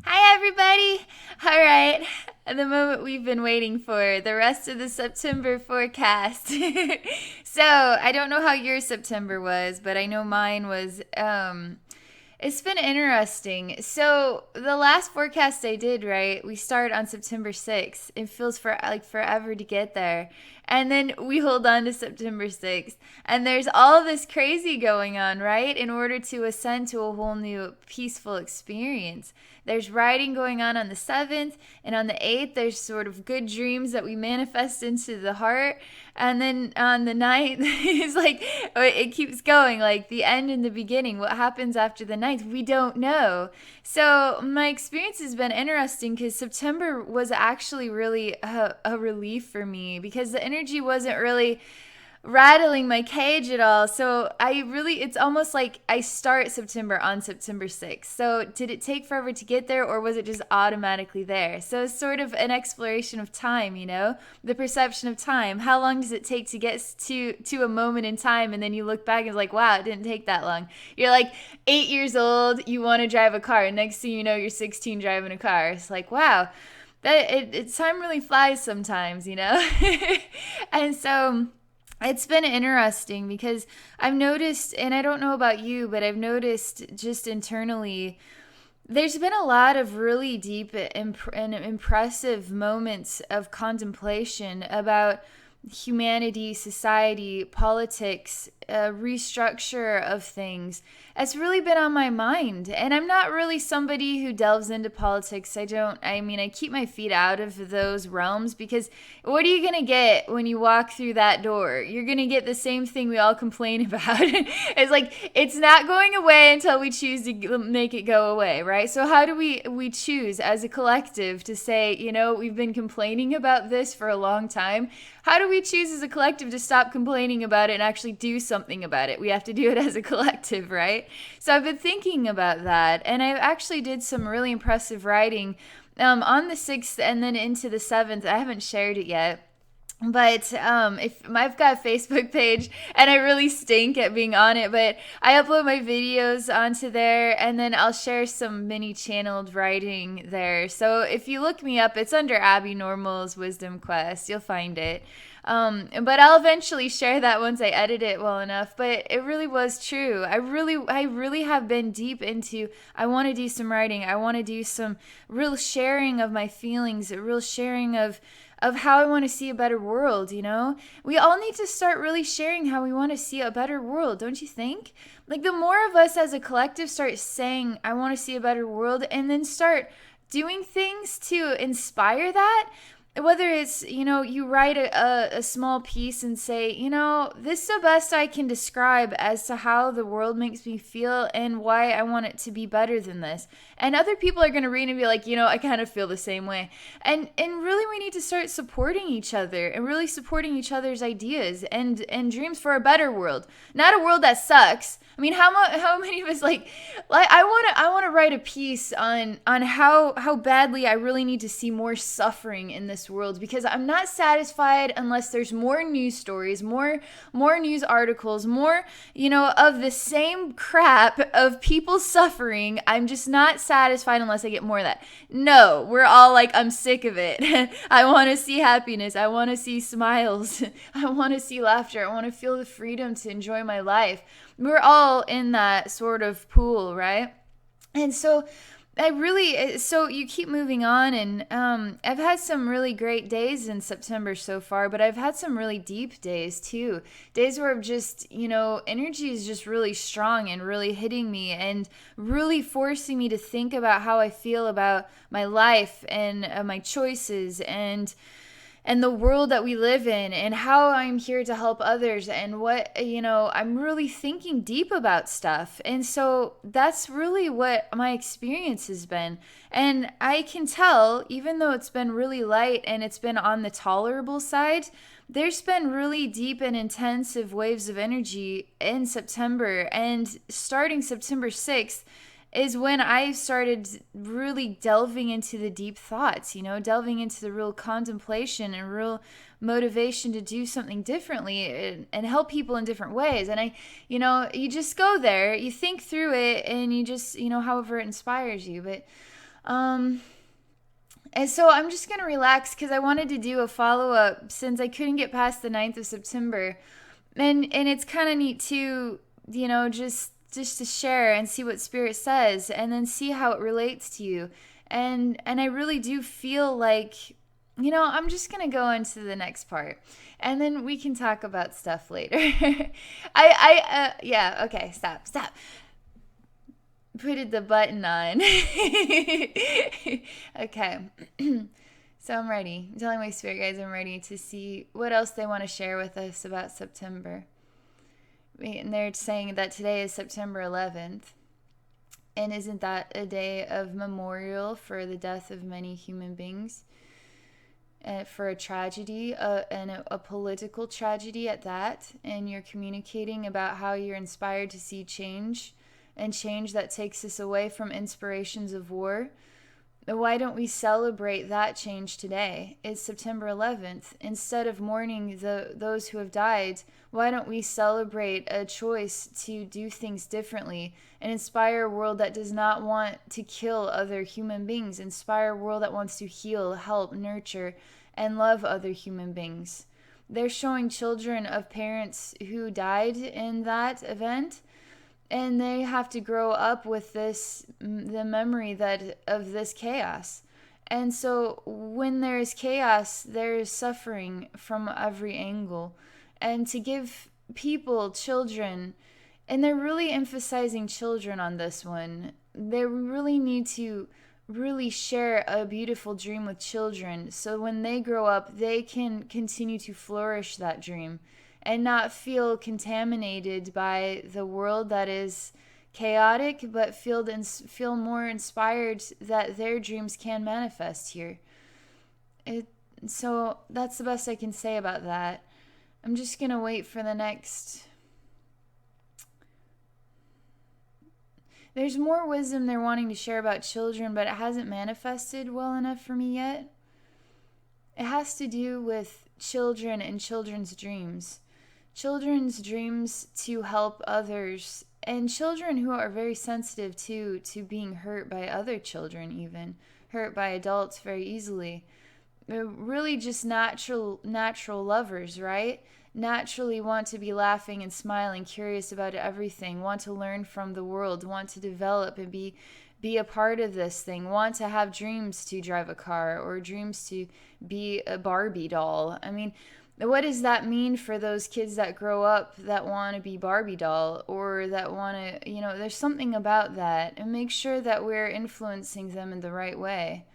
Hi, everybody. All right. The moment we've been waiting for, the rest of the September forecast. So, I don't know how your September was, but I know mine was it's been interesting. So the last forecast I did, right? We start on September 6th. It feels for like forever to get there. And then we hold on to September 6th. And there's all this crazy going on, right? In order to ascend to a whole new peaceful experience. There's writing going on the 7th, and on the 8th there's sort of good dreams that we manifest into the heart. And then on the 9th, it's like it keeps going, like the end and the beginning. What happens after the 9th, we don't know. So my experience has been interesting because September was actually really a relief for me because the energy wasn't really rattling my cage at all. So it's almost like I start September on September 6th. So did it take forever to get there, or was it just automatically there? So it's sort of an exploration of time, the perception of time. How long does it take to get to a moment in time? And then you look back and it's like, wow, it didn't take that long. You're like 8 years old, you want to drive a car. And next thing you know, you're 16 driving a car. It's like, wow, time really flies sometimes. And so it's been interesting because I've noticed, and I don't know about you, but I've noticed just internally, there's been a lot of really deep and impressive moments of contemplation about humanity, society, politics, restructure of things. It's really been on my mind. And I'm not really somebody who delves into politics. I keep my feet out of those realms because what are you going to get when you walk through that door? You're going to get the same thing we all complain about. It's like, it's not going away until we choose to make it go away, right? So how do we choose as a collective to say, we've been complaining about this for a long time. How do we choose as a collective to stop complaining about it and actually do something about it? We have to do it as a collective, right? So I've been thinking about that, and I actually did some really impressive writing on the 6th and then into the 7th. I haven't shared it yet. But if I've got a Facebook page, and I really stink at being on it, but I upload my videos onto there, and then I'll share some mini channeled writing there. So if you look me up, it's under Abby Normal's Wisdom Quest. You'll find it. But I'll eventually share that once I edit it well enough. But it really was true. I really have been deep into, I want to do some writing. I want to do some real sharing of my feelings, a real sharing of how I want to see a better world, We all need to start really sharing how we want to see a better world, don't you think? Like, the more of us as a collective start saying, I want to see a better world, and then start doing things to inspire that, whether it's, you write a small piece and say, this is the best I can describe as to how the world makes me feel and why I want it to be better than this. And other people are going to read and be like, I kind of feel the same way. And really we need to start supporting each other and really supporting each other's ideas and dreams for a better world. Not a world that sucks. I mean, how many of us like I want to write a piece on how badly I really need to see more suffering in this world, because I'm not satisfied unless there's more news stories, more news articles, more, of the same crap of people suffering. I'm just not satisfied unless I get more of that. No, we're all like, I'm sick of it. I want to see happiness. I want to see smiles. I want to see laughter. I want to feel the freedom to enjoy my life. We're all in that sort of pool, right? And so you keep moving on, and I've had some really great days in September so far, but I've had some really deep days too. Days where I've just, energy is just really strong and really hitting me and really forcing me to think about how I feel about my life and my choices and the world that we live in and how I'm here to help others and what, I'm really thinking deep about stuff. And so that's really what my experience has been. And I can tell, even though it's been really light and it's been on the tolerable side, there's been really deep and intensive waves of energy in September. And starting September 6th, is when I started really delving into the deep thoughts, delving into the real contemplation and real motivation to do something differently and help people in different ways. And you just go there, you think through it, and you just, however it inspires you. But Um, and so I'm just going to relax because I wanted to do a follow up since I couldn't get past the 9th of September. And it's kind of neat too, just to share and see what spirit says and then see how it relates to you. And I really do feel like I'm just going to go into the next part and then we can talk about stuff later. Yeah, okay, stop. Put the button on. Okay. So I'm ready. I'm telling my spirit guides I'm ready to see what else they want to share with us about September. And they're saying that today is September 11th. And isn't that a day of memorial for the death of many human beings? For a tragedy, and a political tragedy at that. And you're communicating about how you're inspired to see change, and change that takes us away from inspirations of war. Why don't we celebrate that change today? It's September 11th. Instead of mourning those who have died, why don't we celebrate a choice to do things differently and inspire a world that does not want to kill other human beings, inspire a world that wants to heal, help, nurture, and love other human beings. They're showing children of parents who died in that event, and they have to grow up with the memory of this chaos. And so when there's chaos, there's suffering from every angle. And to give people, children, and they're really emphasizing children on this one, they really need to really share a beautiful dream with children, so when they grow up they can continue to flourish that dream and not feel contaminated by the world that is chaotic, but feel more inspired that their dreams can manifest here. So that's the best I can say about that. I'm just going to wait for the next. There's more wisdom they're wanting to share about children, but it hasn't manifested well enough for me yet. It has to do with children and children's dreams. Children's dreams to help others, and children who are very sensitive to being hurt by other children, even hurt by adults very easily. They're really just natural lovers, right? Naturally want to be laughing and smiling, curious about everything, want to learn from the world, want to develop and be a part of this thing, want to have dreams to drive a car or dreams to be a Barbie doll. I mean, what does that mean for those kids that grow up that want to be Barbie doll, or that want to, there's something about that, and make sure that we're influencing them in the right way.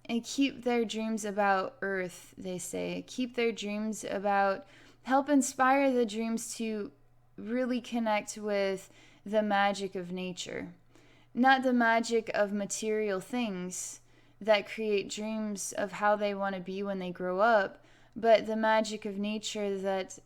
And keep their dreams about earth, they say. Keep their dreams about, help inspire the dreams to really connect with the magic of nature. Not the magic of material things that create dreams of how they want to be when they grow up, but the magic of nature that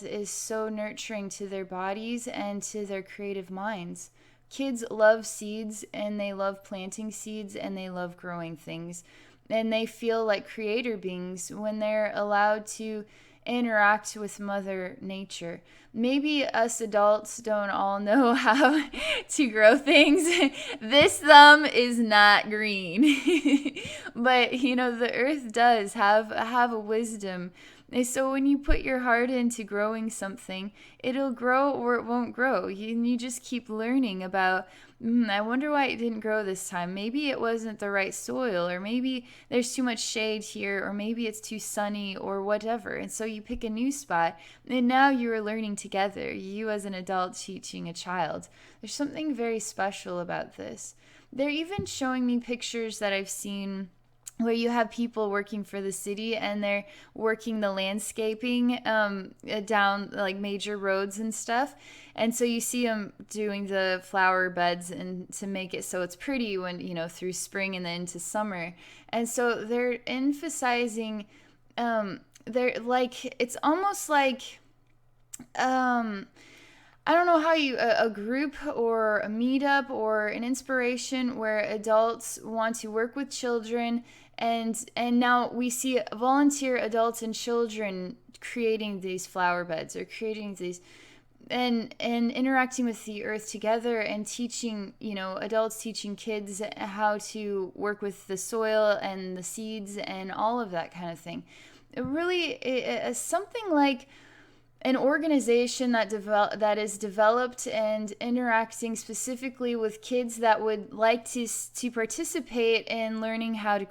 is so nurturing to their bodies and to their creative minds. Kids love seeds, and they love planting seeds, and they love growing things. And they feel like creator beings when they're allowed to interact with Mother Nature. Maybe us adults don't all know how to grow things. This thumb is not green. But, the earth does have a wisdom. And so when you put your heart into growing something, it'll grow or it won't grow. You just keep learning about, I wonder why it didn't grow this time. Maybe it wasn't the right soil, or maybe there's too much shade here, or maybe it's too sunny, or whatever. And so you pick a new spot, and now you are learning together, you as an adult teaching a child. There's something very special about this. They're even showing me pictures that I've seen where you have people working for the city, and they're working the landscaping down like major roads and stuff. And so you see them doing the flower beds and to make it so it's pretty when, through spring and then into summer. And so they're emphasizing, they're like, it's almost like, I don't know how a group or a meetup or an inspiration where adults want to work with children, and now we see volunteer adults and children creating these flower beds or creating these and interacting with the earth together, and teaching, adults teaching kids how to work with the soil and the seeds and all of that kind of thing. It really is something like an organization that is developed and interacting specifically with kids that would like to participate in learning how to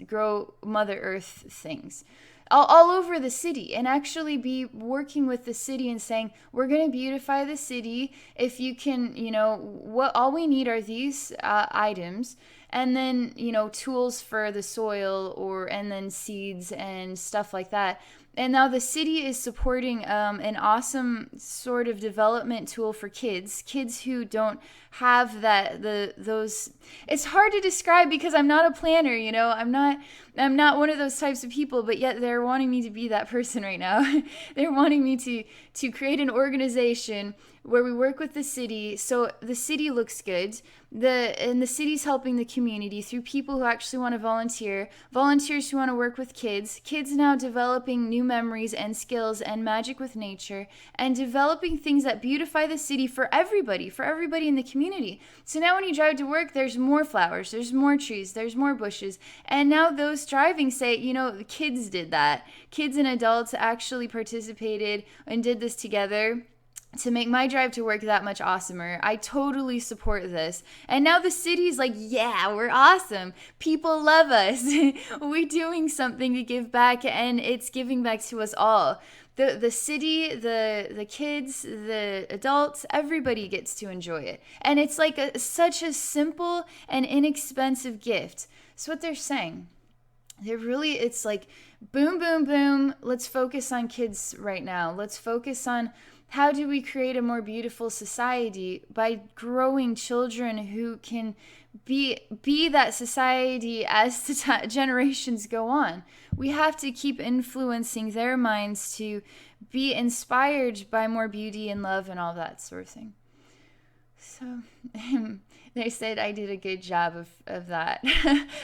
grow Mother Earth things all over the city, and actually be working with the city and saying, we're going to beautify the city. If you can, what all we need are these items, and then, tools for the soil, and then seeds and stuff like that. And now the city is supporting an awesome sort of development tool for kids who don't have those. It's hard to describe because I'm not a planner, I'm not one of those types of people, but yet they're wanting me to be that person right now. They're wanting me to create an organization where we work with the city, so the city looks good. And the city's helping the community through people who actually want to volunteer, volunteers who want to work with kids now developing new memories and skills and magic with nature, and developing things that beautify the city for everybody in the community. So now when you drive to work, there's more flowers, there's more trees, there's more bushes. And now those driving say, the kids did that. Kids and adults actually participated and did this together to make my drive to work that much awesomer. I totally support this. And now the city's like, yeah, we're awesome. People love us. We're doing something to give back, and it's giving back to us all. The city, the kids, the adults, everybody gets to enjoy it. And it's like such a simple and inexpensive gift. That's what they're saying. It's like, boom, boom, boom. Let's focus on kids right now. Let's focus on how do we create a more beautiful society by growing children who can be that society as the generations go on. We have to keep influencing their minds to be inspired by more beauty and love and all that sort of thing. So they said I did a good job of that.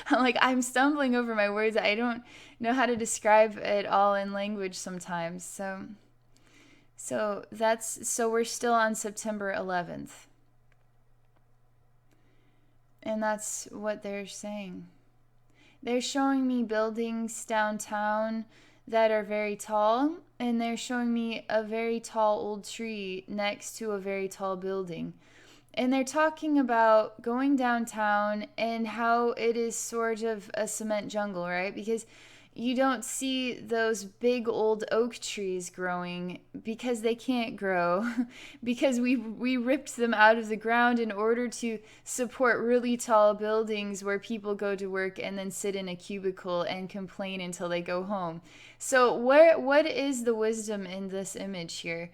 I'm stumbling over my words. I don't know how to describe it all in language sometimes. So we're still on September 11th. And that's what they're saying. They're showing me buildings downtown that are very tall, and they're showing me a very tall old tree next to a very tall building. And they're talking about going downtown and how it is sort of a cement jungle, right? Because you don't see those big old oak trees growing because they can't grow because we ripped them out of the ground in order to support really tall buildings where people go to work and then sit in a cubicle and complain until they go home. So what is the wisdom in this image here?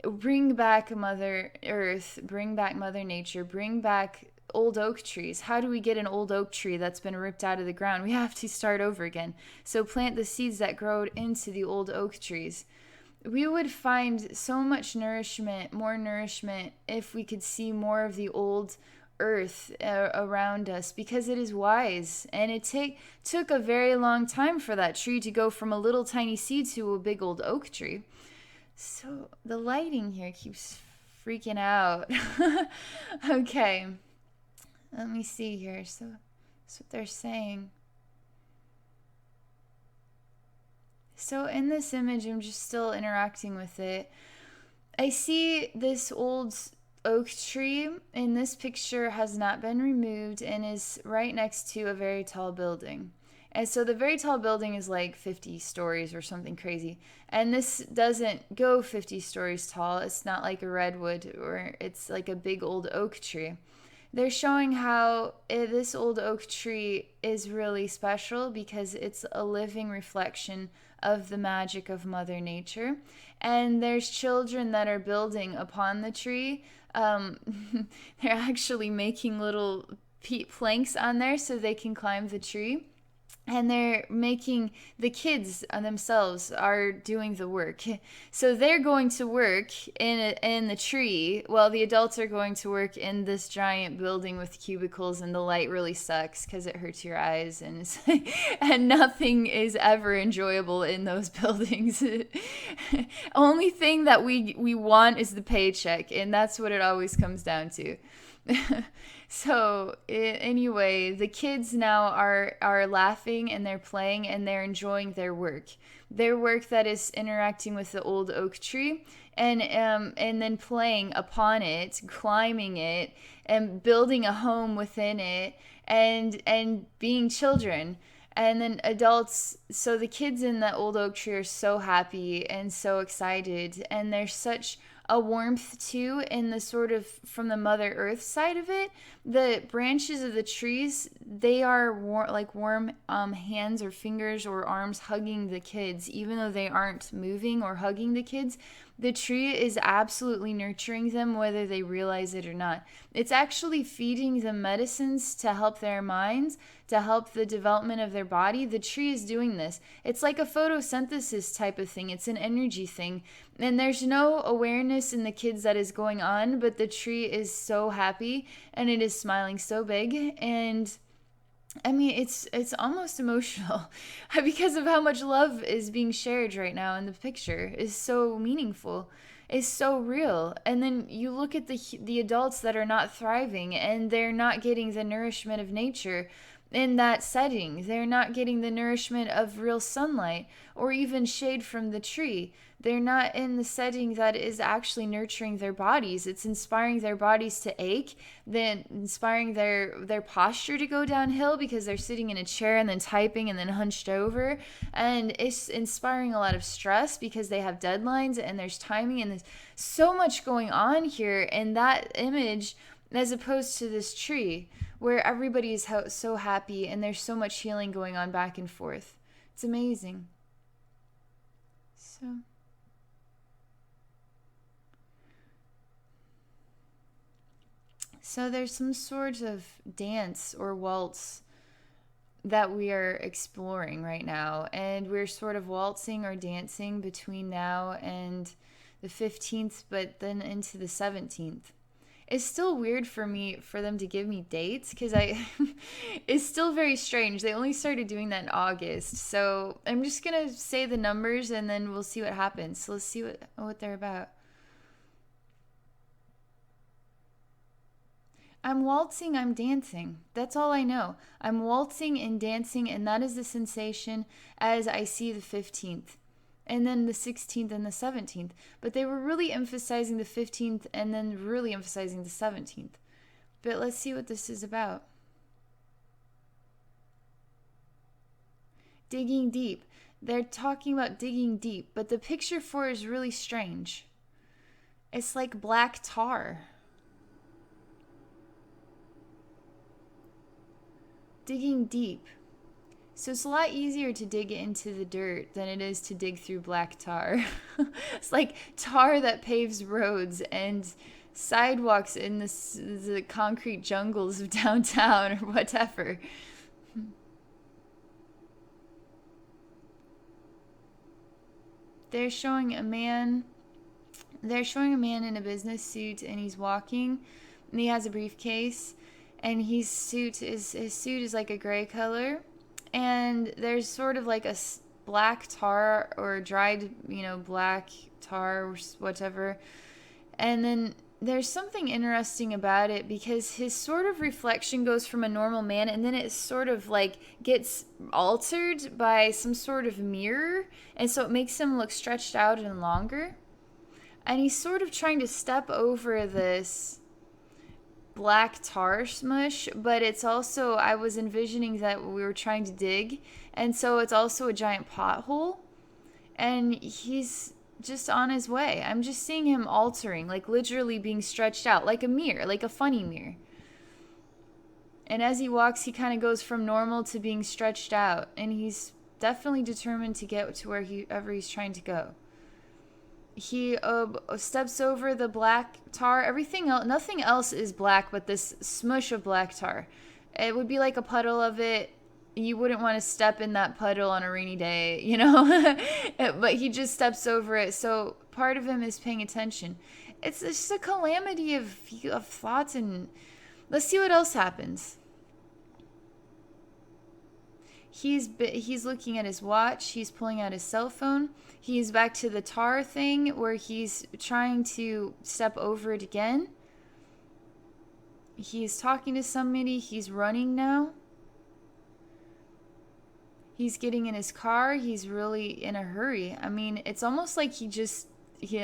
Bring back Mother Earth, bring back Mother Nature, bring back old oak trees. How do we get an old oak tree that's been ripped out of the ground? We have to start over again. So plant the seeds that grow into the old oak trees. We would find so much nourishment, more nourishment, if we could see more of the old earth around us, because it is wise. And it took a very long time for that tree to go from a little tiny seed to a big old oak tree. So the lighting here keeps freaking out. Okay. Let me see here. So that's what they're saying. So in this image, I'm just still interacting with it. I see this old oak tree in this picture has not been removed and is right next to a very tall building. And so the very tall building is like 50 stories or something crazy. And this doesn't go 50 stories tall. It's not like a redwood, or it's like a big old oak tree. They're showing how this old oak tree is really special because it's a living reflection of the magic of Mother Nature. And there's children that are building upon the tree. They're actually making little planks on there so they can climb the tree. and they're making the kids themselves are doing the work. So they're going to work in the tree while the adults are going to work in this giant building with cubicles, and the light really sucks because it hurts your eyes, and and nothing is ever enjoyable in those buildings. Only thing that we want is the paycheck, and that's what it always comes down to. So anyway, the kids now are laughing and they're playing and they're enjoying their work that is interacting with the old oak tree, and then playing upon it, climbing it, and building a home within it, and being children. And then adults, so the kids in the old oak tree are so happy and so excited, and there's such a warmth too in the sort of from the mother earth side of it. The branches of the trees, they are like warm hands or fingers or arms hugging the kids, even though they aren't moving or hugging the kids. The tree is absolutely nurturing them whether they realize it or not. It's actually feeding them medicines to help their minds, to help the development of their body. The tree is doing this. It's like a photosynthesis type of thing. It's an energy thing. And there's no awareness in the kids that is going on, but the tree is so happy and it is smiling so big. And I mean, it's almost emotional because of how much love is being shared right now in the picture. Is so meaningful, is so real. And then you look at the adults that are not thriving and they're not getting the nourishment of nature in that setting. They're not getting the nourishment of real sunlight or even shade from the tree. They're not in the setting that is actually nurturing their bodies. It's inspiring their bodies to ache, then inspiring their posture to go downhill because they're sitting in a chair and then typing and then hunched over. And it's inspiring a lot of stress because they have deadlines and there's timing and there's so much going on here in that image as opposed to this tree where everybody is so happy and there's so much healing going on back and forth. It's amazing. So there's some sort of dance or waltz that we are exploring right now, and we're sort of waltzing or dancing between now and the 15th, but then into the 17th. It's still weird for me for them to give me dates because it's still very strange. They only started doing that in August, so I'm just gonna say the numbers and then we'll see what happens. So let's see what they're about. I'm waltzing, I'm dancing. That's all I know. I'm waltzing and dancing, and that is the sensation as I see the 15th. And then the 16th and the 17th. But they were really emphasizing the 15th and then really emphasizing the 17th. But let's see what this is about. Digging deep. They're talking about digging deep, but the picture for it is really strange. It's like black tar. Digging deep. So it's a lot easier to dig into the dirt than it is to dig through black tar. It's like tar that paves roads and sidewalks in the concrete jungles of downtown or whatever. They're showing a man in a business suit, and he's walking and he has a briefcase, and his suit is like a gray color, and there's sort of like a black tar or dried, black tar or whatever. And then there's something interesting about it because his sort of reflection goes from a normal man, and then it sort of like gets altered by some sort of mirror, and so it makes him look stretched out and longer. And he's sort of trying to step over this black tar smush, but it's also, I was envisioning that we were trying to dig, and so it's also a giant pothole, and he's just on his way. I'm just seeing him altering, like literally being stretched out, like a mirror, like a funny mirror. And as he walks, he kind of goes from normal to being stretched out, and he's definitely determined to get to wherever he's trying to go. He steps over the black tar. Everything else, nothing else is black but this smush of black tar. It would be like a puddle of it you wouldn't want to step in that puddle on a rainy day, you know? But he just steps over it. So part of him is paying attention. It's just a calamity of thoughts. And let's see what else happens. He's looking at his watch. He's pulling out his cell phone. He's back to the tar thing where he's trying to step over it again. He's talking to somebody. He's running now. He's getting in his car. He's really in a hurry. I mean, it's almost like he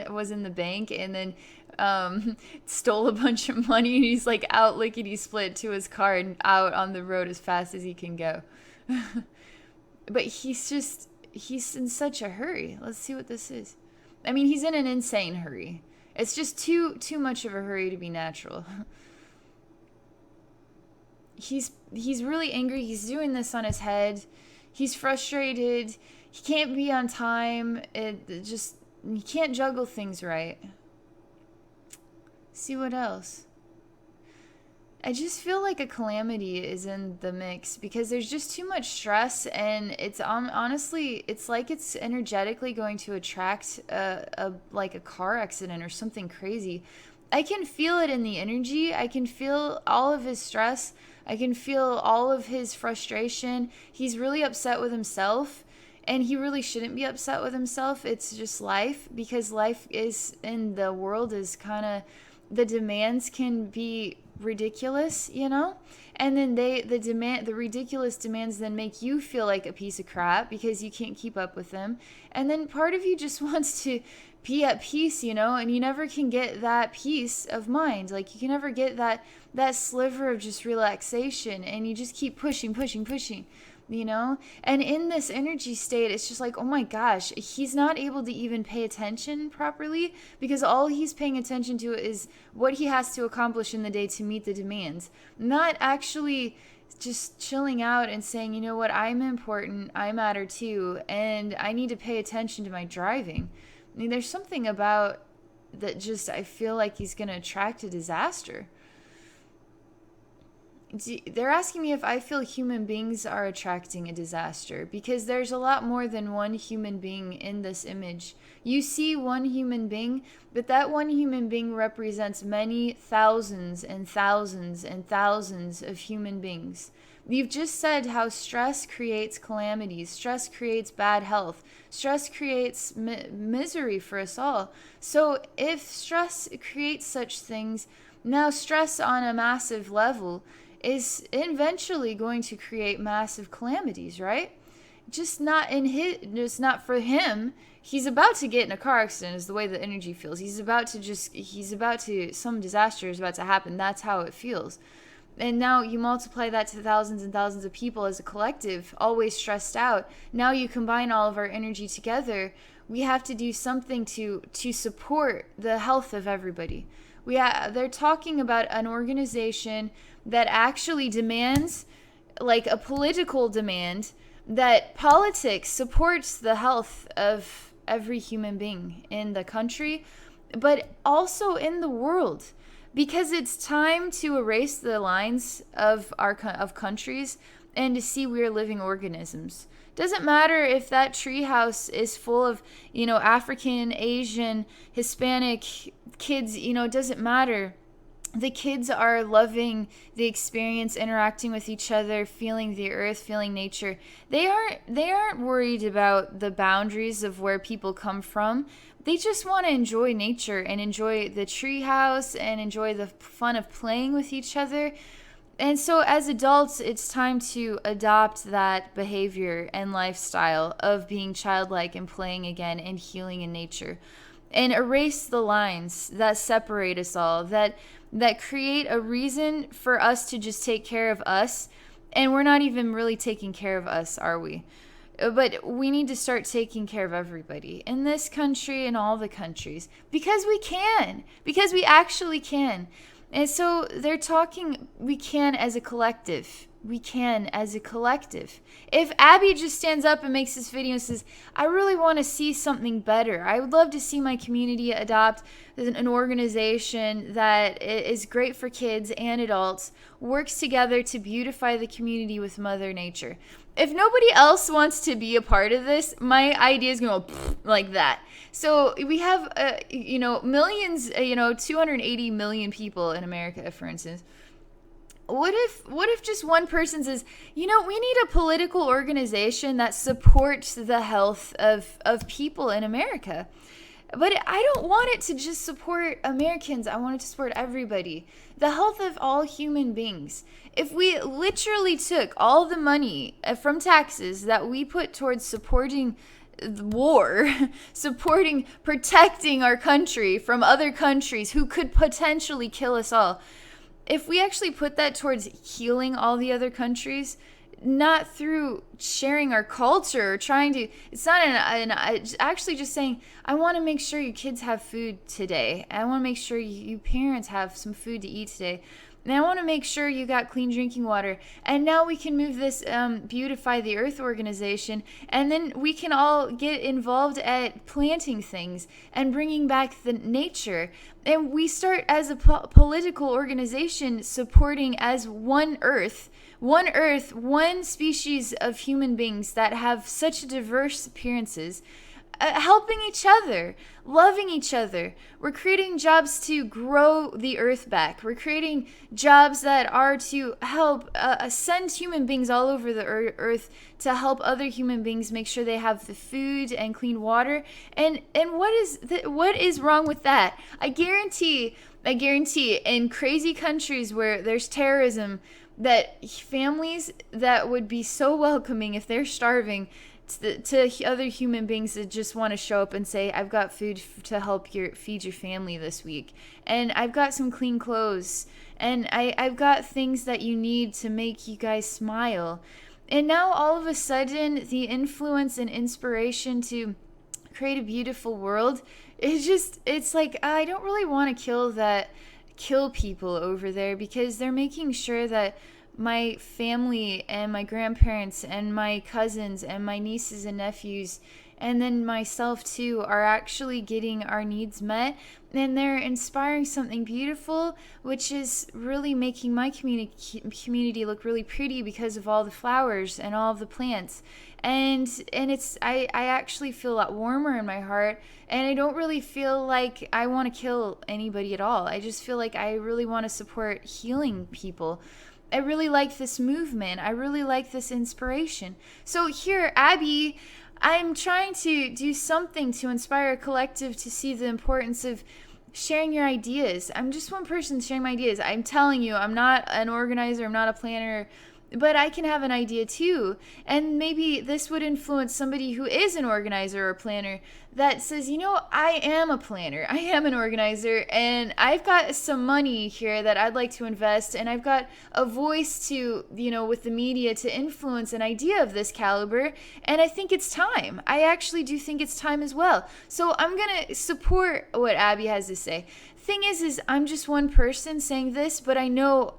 was in the bank and then stole a bunch of money, and he's like out lickety split to his car and out on the road as fast as he can go. But he's in such a hurry. Let's see what this is. I mean, he's in an insane hurry. It's just too much of a hurry to be natural. He's really angry. He's doing this on his head. He's frustrated. He can't be on time. He can't juggle things right. See what else. I just feel like a calamity is in the mix because there's just too much stress, and it's honestly, it's like it's energetically going to attract like a car accident or something crazy. I can feel it in the energy. I can feel all of his stress. I can feel all of his frustration. He's really upset with himself, and he really shouldn't be upset with himself. It's just life, because life is in the world is kind of, the demands can be ridiculous, you know? And then the ridiculous demands then make you feel like a piece of crap because you can't keep up with them. And then part of you just wants to be at peace, you know, and you never can get that peace of mind. Like, you can never get that sliver of just relaxation, and you just keep pushing, you know? And in this energy state, it's just like, oh my gosh, he's not able to even pay attention properly, because all he's paying attention to is what he has to accomplish in the day to meet the demands, not actually just chilling out and saying, you know what, I'm important, I matter too, and I need to pay attention to my driving. I mean, there's something about that, just I feel like he's going to attract a disaster. They're asking me if I feel human beings are attracting a disaster, because there's a lot more than one human being in this image. You see one human being, but that one human being represents many thousands and thousands and thousands of human beings. You've just said how stress creates calamities, stress creates bad health, stress creates misery for us all. So if stress creates such things, now stress on a massive level is eventually going to create massive calamities, right? Just not for him. He's about to get in a car accident, is the way the energy feels. Some disaster is about to happen. That's how it feels. And now you multiply that to thousands and thousands of people as a collective, always stressed out. Now you combine all of our energy together. We have to do something to support the health of everybody. They're talking about an organization that actually demands, like a political demand, that politics supports the health of every human being in the country, but also in the world. Because it's time to erase the lines of countries and to see we're living organisms. Doesn't matter if that treehouse is full of, African, Asian, Hispanic kids, it doesn't matter. The kids are loving the experience, interacting with each other, feeling the earth, feeling nature. They aren't worried about the boundaries of where people come from. They just want to enjoy nature and enjoy the treehouse and enjoy the fun of playing with each other. And so as adults, it's time to adopt that behavior and lifestyle of being childlike and playing again and healing in nature. And erase the lines that separate us all, that create a reason for us to just take care of us. And we're not even really taking care of us, are we? But we need to start taking care of everybody in this country and all the countries, because we actually can. And so they're talking, we can as a collective. we can as a collective. If Abby just stands up and makes this video and says, I really want to see something better. I would love to see my community adopt an organization that is great for kids and adults, works together to beautify the community with Mother Nature. If nobody else wants to be a part of this, my idea is going to go like that. So we have, millions, 280 million people in America, for instance. What if just one person says, we need a political organization that supports the health of people in America? But I don't want it to just support Americans. I want it to support everybody. The health of all human beings. If we literally took all the money from taxes that we put towards supporting war, protecting our country from other countries who could potentially kill us all, if we actually put that towards healing all the other countries, not through sharing our culture or trying to, it's not actually just saying, I want to make sure your kids have food today. I want to make sure you parents have some food to eat today. And I want to make sure you got clean drinking water. And now we can move this Beautify the Earth organization. And then we can all get involved at planting things and bringing back the nature. And we start as a political organization supporting as one earth, one species of human beings that have such diverse appearances. Helping each other, loving each other. We're creating jobs to grow the earth back. We're creating jobs that are to help send human beings all over the earth to help other human beings make sure they have the food and clean water. And what is wrong with that? I guarantee in crazy countries where there's terrorism, that families that would be so welcoming if they're starving to other human beings that just want to show up and say, I've got food to help feed your family this week, and I've got some clean clothes, and I've got things that you need to make you guys smile. And now all of a sudden the influence and inspiration to create a beautiful world, it's like, I don't really want to kill people over there, because they're making sure that my family and my grandparents and my cousins and my nieces and nephews and then myself too are actually getting our needs met, and they're inspiring something beautiful, which is really making my community look really pretty because of all the flowers and all of the plants. And it's I actually feel a lot warmer in my heart, and I don't really feel like I want to kill anybody at all. I just feel like I really want to support healing people. I really like this movement. I really like this inspiration. So here, Abby, I'm trying to do something to inspire a collective to see the importance of sharing your ideas. I'm just one person sharing my ideas. I'm telling you, I'm not an organizer, I'm not a planner, but I can have an idea too. And maybe this would influence somebody who is an organizer or planner that says, I am a planner, I am an organizer, and I've got some money here that I'd like to invest, and I've got a voice to, with the media to influence an idea of this caliber, and I think it's time. I actually do think it's time as well. So I'm going to support what Abby has to say. Thing is I'm just one person saying this, but I know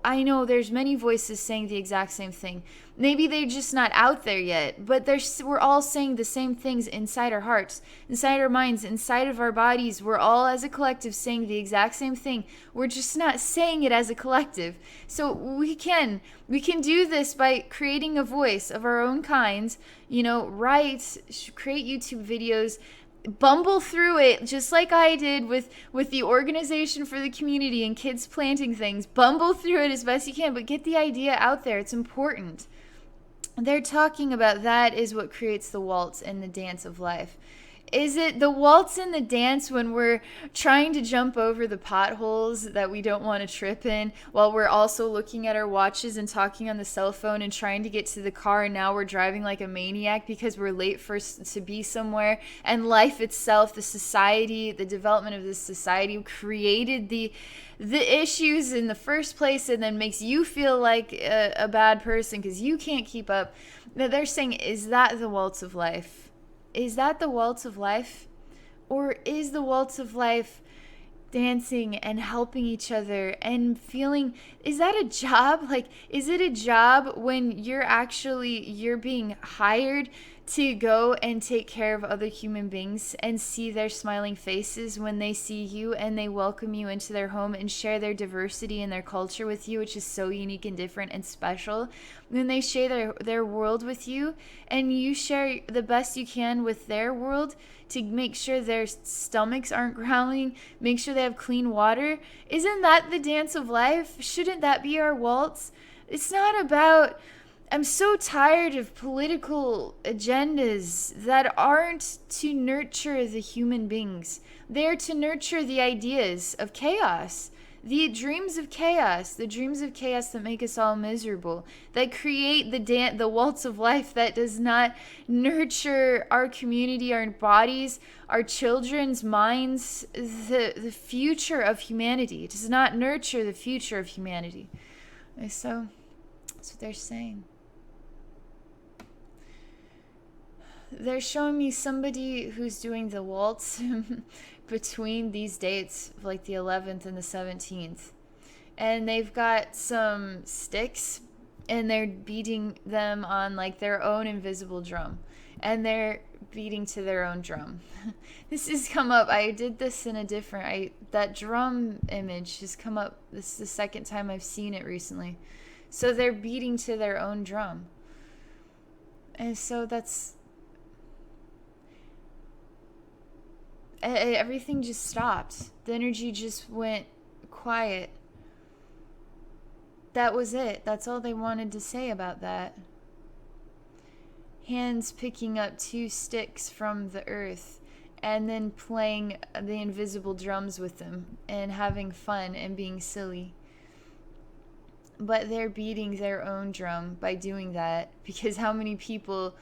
there's many voices saying the exact same thing. Maybe they're just not out there yet, but we're all saying the same things inside our hearts, inside our minds, inside of our bodies. We're all as a collective saying the exact same thing. We're just not saying it as a collective. So we can do this by creating a voice of our own kinds, write, create YouTube videos, bumble through it just like I did with the organization for the community and kids planting things. Bumble through it as best you can, but get the idea out there. It's important. They're talking about that is what creates the waltz and the dance of life. Is it the waltz and the dance when we're trying to jump over the potholes that we don't want to trip in, while we're also looking at our watches and talking on the cell phone and trying to get to the car, and now we're driving like a maniac because we're late to be somewhere? And life itself, the society, the development of this society created the issues in the first place, and then makes you feel like a bad person because you can't keep up. They're saying, is that the waltz of life? Is that the waltz of life? Or is the waltz of life dancing and helping each other and feeling, is that a job? Like, is it a job when you're being hired to go and take care of other human beings and see their smiling faces when they see you and they welcome you into their home and share their diversity and their culture with you, which is so unique and different and special? When they share their world with you and you share the best you can with their world to make sure their stomachs aren't growling, make sure they have clean water. Isn't that the dance of life? Shouldn't that be our waltz? It's not about, I'm so tired of political agendas that aren't to nurture the human beings. They're to nurture the ideas of chaos, the dreams of chaos, the dreams of chaos that make us all miserable, that create the waltz of life that does not nurture our community, our bodies, our children's minds, the future of humanity. It does not nurture the future of humanity. And so that's what they're saying. They're showing me somebody who's doing the waltz between these dates, like the 11th and the 17th. And they've got some sticks and they're beating them on like their own invisible drum. And they're beating to their own drum. This has come up. I did this in a different, that drum image has come up. This is the second time I've seen it recently. So they're beating to their own drum. And so everything just stopped. The energy just went quiet. That was it. That's all they wanted to say about that. Hands picking up 2 sticks from the earth and then playing the invisible drums with them and having fun and being silly. But they're beating their own drum by doing that, because how many people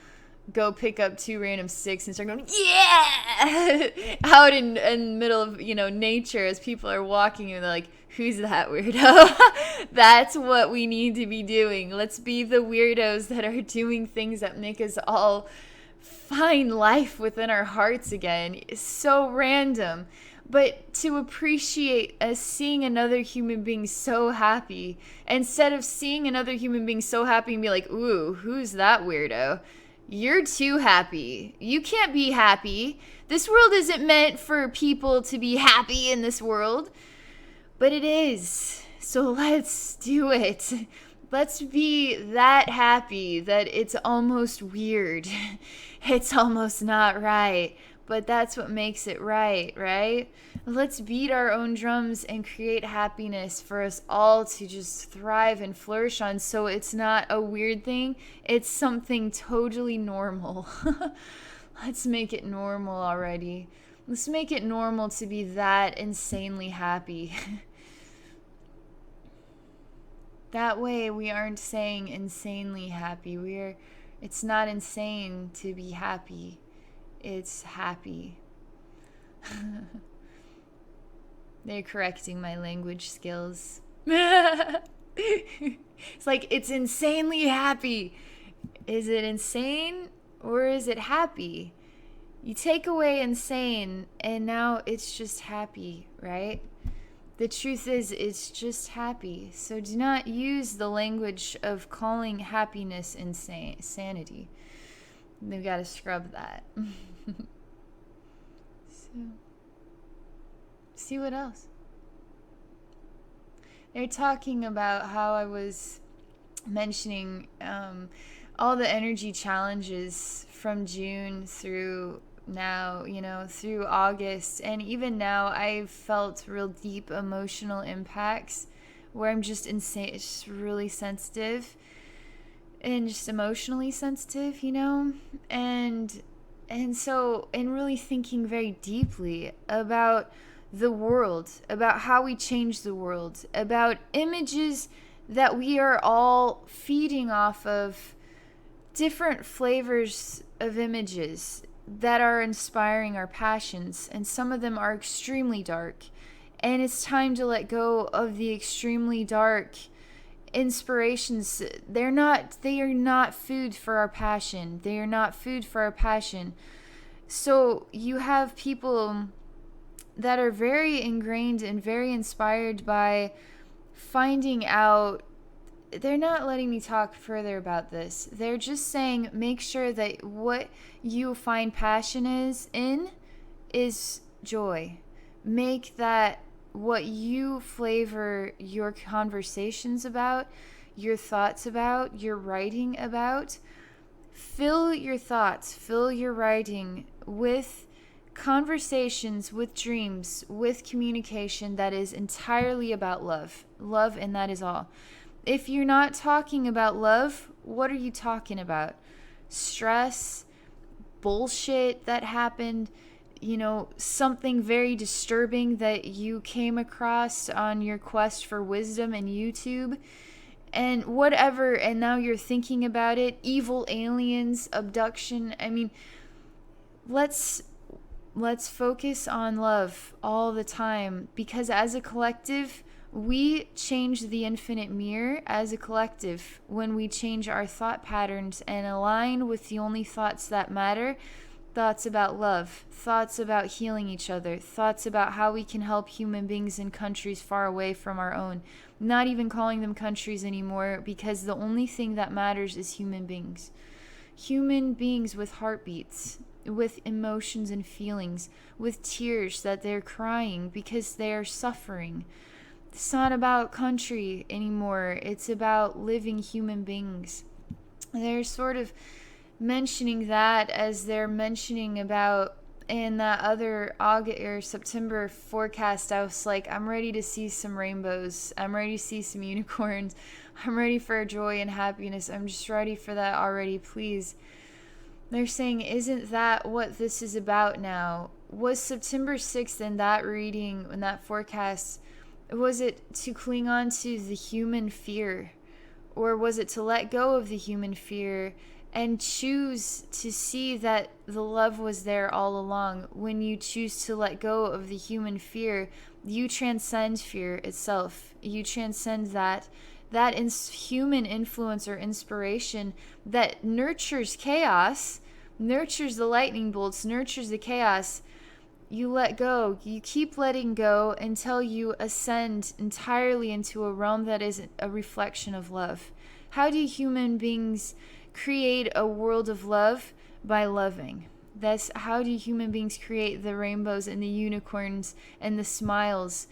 go pick up 2 random sticks and start going, yeah, out in the middle of, nature as people are walking and they're like, who's that weirdo? That's what we need to be doing. Let's be the weirdos that are doing things that make us all find life within our hearts again. It's so random. But to appreciate seeing another human being so happy, instead of seeing another human being so happy and be like, ooh, who's that weirdo? You're too happy. You can't be happy. This world isn't meant for people to be happy in this world. But it is. So let's do it. Let's be that happy that it's almost weird. It's almost not right. But that's what makes it right, right? Let's beat our own drums and create happiness for us all to just thrive and flourish on, so it's not a weird thing. It's something totally normal. Let's make it normal already. Let's make it normal to be that insanely happy. That way we aren't saying insanely happy. It's not insane to be happy. It's happy. They're correcting my language skills. It's like, it's insanely happy. Is it insane or is it happy? You take away insane and now it's just happy, right? The truth is, it's just happy. So do not use the language of calling happiness insanity. They've got to scrub that. So, see what else. They're talking about how I was mentioning all the energy challenges from June through now, through August. And even now, I've felt real deep emotional impacts where I'm just insane, it's really sensitive. And just emotionally sensitive, and really thinking very deeply about the world, about how we change the world, about images that we are all feeding off of, different flavors of images that are inspiring our passions, and some of them are extremely dark, and it's time to let go of the extremely dark inspirations. They are not food for our passion. So you have people that are very ingrained and very inspired by finding out. They're not letting me talk further about this. They're just saying make sure that what you find passion is joy. Make that what you flavor your conversations about, your thoughts about, your writing about. Fill your thoughts, fill your writing with conversations, with dreams, with communication that is entirely about love. Love, and that is all. If you're not talking about love, what are you talking about? Stress, bullshit that happened, something very disturbing that you came across on your quest for wisdom in YouTube, and whatever, and now you're thinking about it, evil aliens, abduction. I mean, let's focus on love all the time, because as a collective, we change the infinite mirror as a collective when we change our thought patterns and align with the only thoughts that matter. Thoughts about love, thoughts about healing each other, thoughts about how we can help human beings in countries far away from our own. Not even calling them countries anymore, because the only thing that matters is human beings. Human beings with heartbeats, with emotions and feelings, with tears that they're crying because they are suffering. It's not about country anymore. It's about living human beings. They're sort of mentioning that as they're mentioning about in that other August or September forecast. I was like, I'm ready to see some rainbows. I'm ready to see some unicorns. I'm ready for joy and happiness. I'm just ready for that already, please. They're saying, isn't that what this is about now? Was September 6th in that reading, in that forecast, was it to cling on to the human fear? Or was it to let go of the human fear and choose to see that the love was there all along? When you choose to let go of the human fear, you transcend fear itself. You transcend that human influence or inspiration that nurtures chaos, nurtures the lightning bolts, nurtures the chaos. You let go. You keep letting go until you ascend entirely into a realm that is a reflection of love. How do human beings create a world of love? By loving. That's how do human beings create the rainbows and the unicorns and the smiles?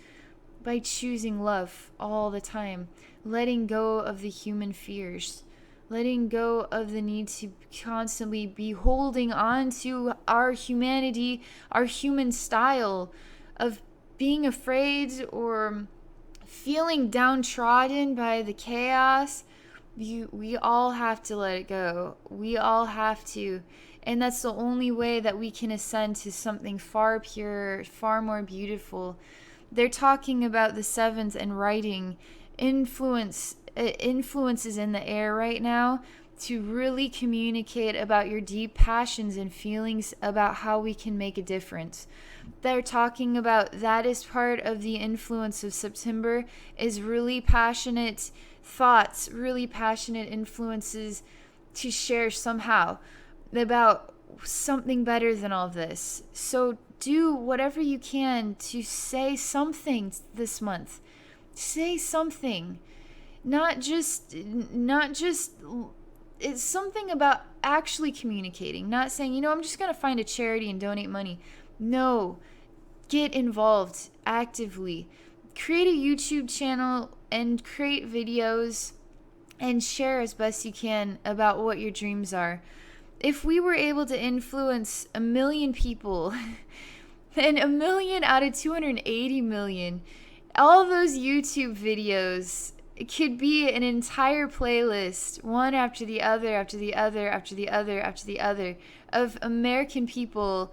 By choosing love all the time. Letting go of the human fears. Letting go of the need to constantly be holding on to our humanity, our human style of being afraid or feeling downtrodden by the chaos. We all have to let it go. We all have to. And that's the only way that we can ascend to something far purer, far more beautiful. They're talking about the seventh and writing. Influence is in the air right now to really communicate about your deep passions and feelings about how we can make a difference. They're talking about that is part of the influence of September, is really passionate thoughts, really passionate influences to share somehow about something better than all this. So do whatever you can to say something this month. Say something. Not just it's something about actually communicating, not saying, I'm just going to find a charity and donate money. No, get involved actively. Create a YouTube channel and create videos and share as best you can about what your dreams are. If we were able to influence 1 million people and 1 million out of 280 million, all those YouTube videos, it could be an entire playlist, one after the other, after the other, after the other, after the other, of American people,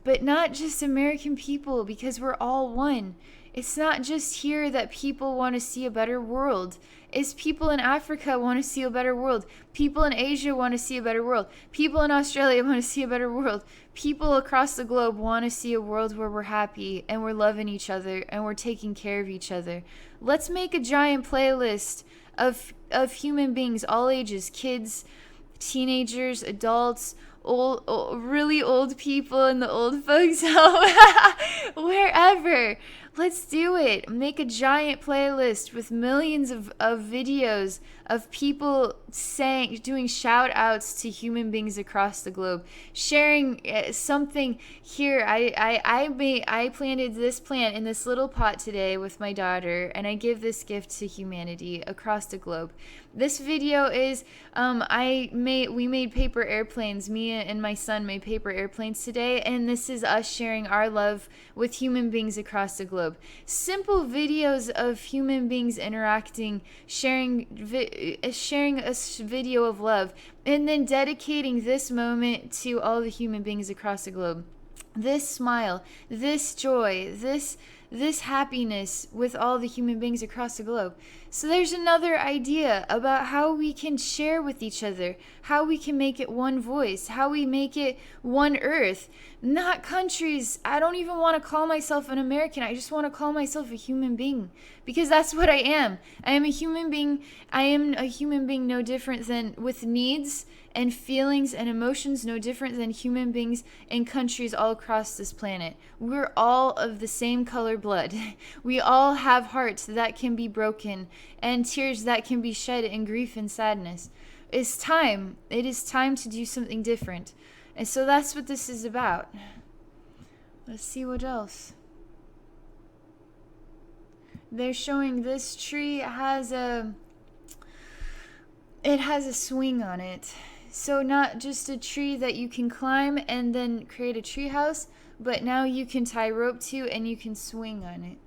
but not just American people, because we're all one. It's not just here that people want to see a better world. It's people in Africa want to see a better world. People in Asia want to see a better world. People in Australia want to see a better world. People across the globe want to see a world where we're happy and we're loving each other and we're taking care of each other. Let's make a giant playlist of human beings, all ages, kids, teenagers, adults, really old people in the old folks home. Wherever. Let's do it. Make a giant playlist with millions of videos of people saying, doing shout outs to human beings across the globe, sharing something here. I planted this plant in this little pot today with my daughter, and I give this gift to humanity across the globe. This video is we made paper airplanes. Me and my son made paper airplanes today, and this is us sharing our love with human beings across the globe. Simple videos of human beings interacting, sharing a video of love, and then dedicating this moment to all the human beings across the globe. This smile, this joy, this happiness with all the human beings across the globe. So there's another idea about how we can share with each other, how we can make it one voice, how we make it one earth, not countries. I don't even want to call myself an American. I just want to call myself a human being, because that's what I am. I am a human being. I am a human being no different than, with needs and feelings and emotions, no different than human beings in countries all across this planet. We're all of the same color blood. We all have hearts that can be broken and tears that can be shed in grief and sadness. It's time. It is time to do something different. And so that's what this is about. Let's see what else. They're showing this tree has a swing on it. So not just a tree that you can climb and then create a tree house, but now you can tie rope to and you can swing on it.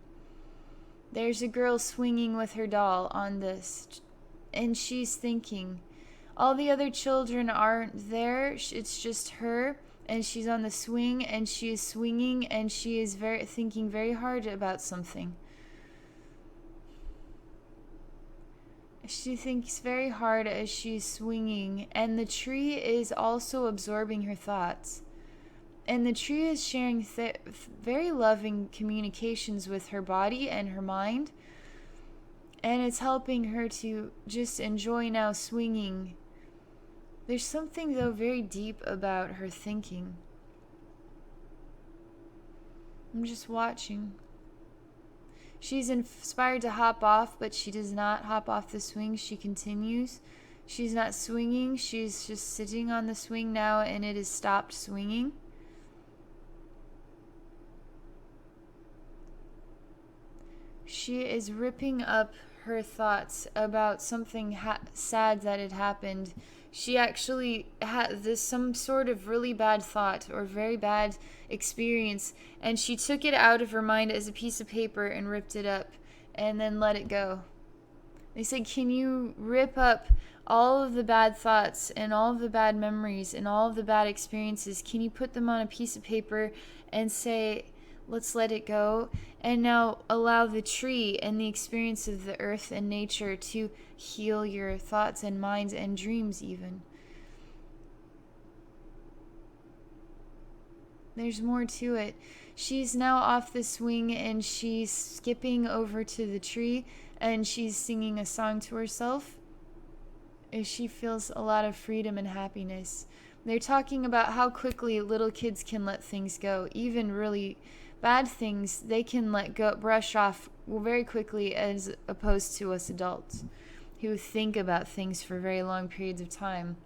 There's a girl swinging with her doll on this, and she's thinking. All the other children aren't there. It's just her, and she's on the swing, and she is swinging, and she is thinking very hard about something. She thinks very hard as she's swinging, and the tree is also absorbing her thoughts. And the tree is sharing very loving communications with her body and her mind. And it's helping her to just enjoy now swinging. There's something, though, very deep about her thinking. I'm just watching. She's inspired to hop off, but she does not hop off the swing. She continues. She's not swinging. She's just sitting on the swing now, and it has stopped swinging. She is ripping up her thoughts about something sad that had happened. She actually had some sort of really bad thought or very bad experience, and she took it out of her mind as a piece of paper and ripped it up and then let it go. They said, can you rip up all of the bad thoughts and all of the bad memories and all of the bad experiences? Can you put them on a piece of paper and say, let's let it go, and now allow the tree and the experience of the earth and nature to heal your thoughts and minds and dreams even. There's more to it. She's now off the swing, and she's skipping over to the tree, and she's singing a song to herself as she feels a lot of freedom and happiness. They're talking about how quickly little kids can let things go, even really bad things they can let go, brush off very quickly, as opposed to us adults who think about things for very long periods of time,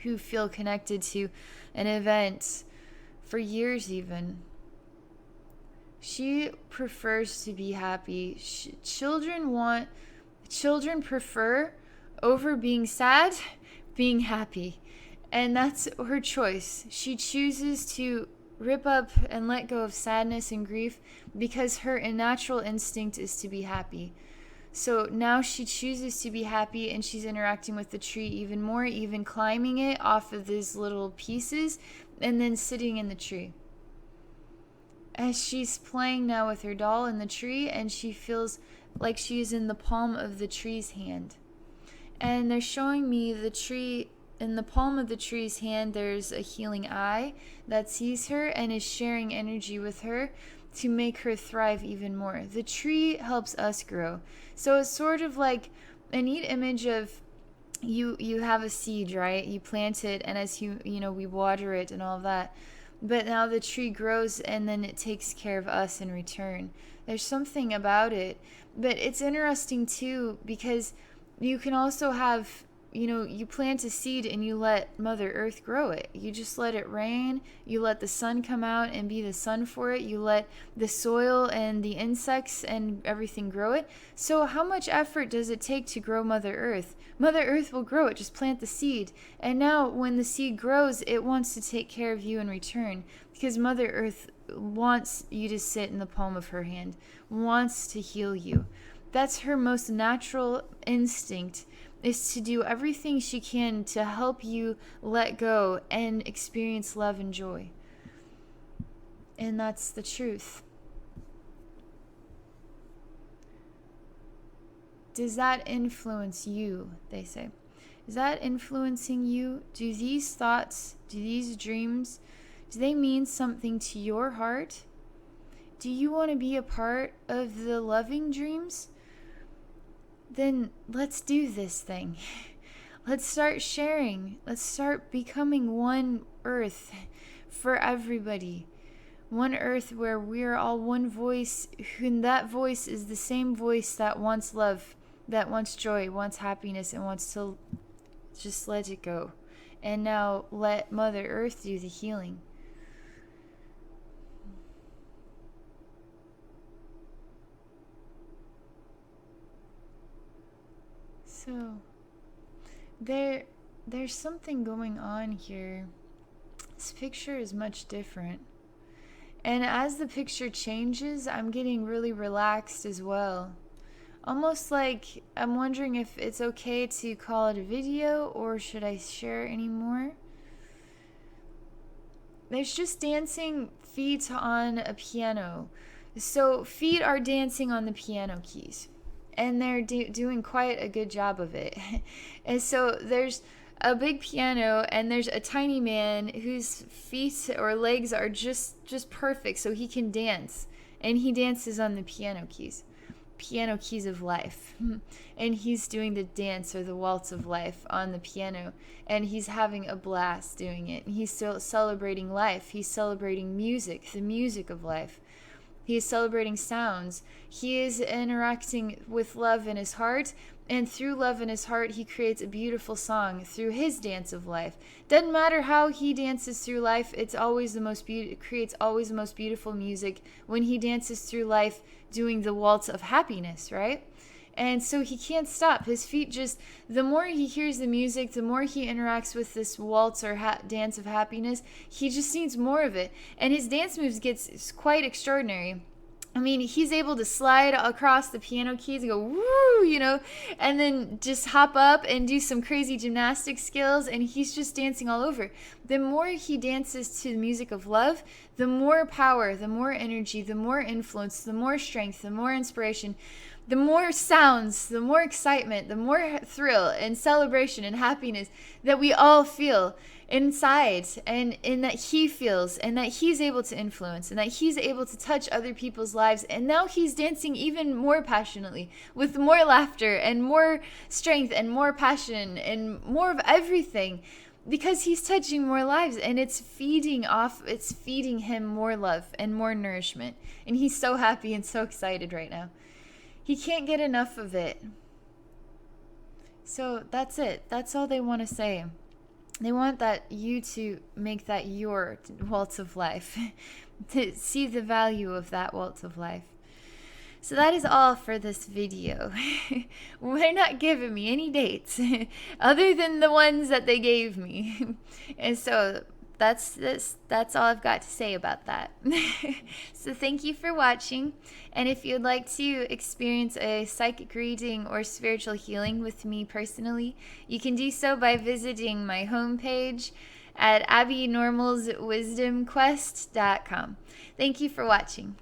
who feel connected to an event for years even. She prefers to be happy. Children prefer, over being sad, being happy. And that's her choice. She chooses to rip up and let go of sadness and grief because her natural instinct is to be happy. So now she chooses to be happy, and she's interacting with the tree even more, even climbing it off of these little pieces and then sitting in the tree. As she's playing now with her doll in the tree, and she feels like she's in the palm of the tree's hand. And they're showing me the tree. In the palm of the tree's hand, there's a healing eye that sees her and is sharing energy with her to make her thrive even more. The tree helps us grow. So it's sort of like a neat image of you have a seed, right? You plant it, and as we water it and all of that. but now the tree grows and then it takes care of us in return. There's something about it. But it's interesting too, because you can also have, you plant a seed and you let Mother Earth grow it. You just let it rain. You let the sun come out and be the sun for it. You let the soil and the insects and everything grow it. So how much effort does it take to grow Mother Earth? Mother Earth will grow it. Just plant the seed. And now when the seed grows, it wants to take care of you in return, because Mother Earth wants you to sit in the palm of her hand, wants to heal you. That's her most natural instinct, is to do everything she can to help you let go and experience love and joy. And that's the truth. Does that influence you, they say? Is that influencing you? Do these thoughts, do these dreams, do they mean something to your heart? Do you want to be a part of the loving dreams? Then let's do this thing. Let's start sharing. Let's start becoming one earth for everybody. One earth where we're all one voice, and that voice is the same voice that wants love, that wants joy, wants happiness, and wants to just let it go. And now let Mother Earth do the healing. So there's something going on here. This picture is much different. And as the picture changes, I'm getting really relaxed as well. Almost like I'm wondering if it's okay to call it a video, or should I share any more? There's just dancing feet on a piano. So feet are dancing on the piano keys. And they're doing quite a good job of it. And so there's a big piano, and there's a tiny man whose feet or legs are just perfect, so he can dance. And he dances on the piano keys of life. And he's doing the dance, or the waltz of life, on the piano. And he's having a blast doing it. And he's still celebrating life. He's celebrating music, the music of life. He is celebrating sounds. He is interacting with love in his heart, and through love in his heart, he creates a beautiful song through his dance of life. Doesn't matter how he dances through life; it's always it creates always the most beautiful music when he dances through life, doing the waltz of happiness, right? And so he can't stop. His feet just, the more he hears the music, the more he interacts with this waltz or dance of happiness, he just needs more of it. And his dance moves gets quite extraordinary. I mean, he's able to slide across the piano keys and go, woo, and then just hop up and do some crazy gymnastic skills, and he's just dancing all over. The more he dances to the music of love, the more power, the more energy, the more influence, the more strength, the more inspiration, the more sounds, the more excitement, the more thrill and celebration and happiness that we all feel inside, and in that he feels, and that he's able to influence, and that he's able to touch other people's lives. And now he's dancing even more passionately, with more laughter and more strength and more passion and more of everything, because he's touching more lives, and it's feeding him more love and more nourishment. And he's so happy and so excited right now. He can't get enough of it. So that's it. That's all they want to say. They want you to make that your waltz of life, to see the value of that waltz of life. So that is all for this video. They're not giving me any dates other than the ones that they gave me. And so that's all I've got to say about that. So thank you for watching. And if you'd like to experience a psychic reading or spiritual healing with me personally, you can do so by visiting my homepage at abbynormalswisdomquest.com. Thank you for watching.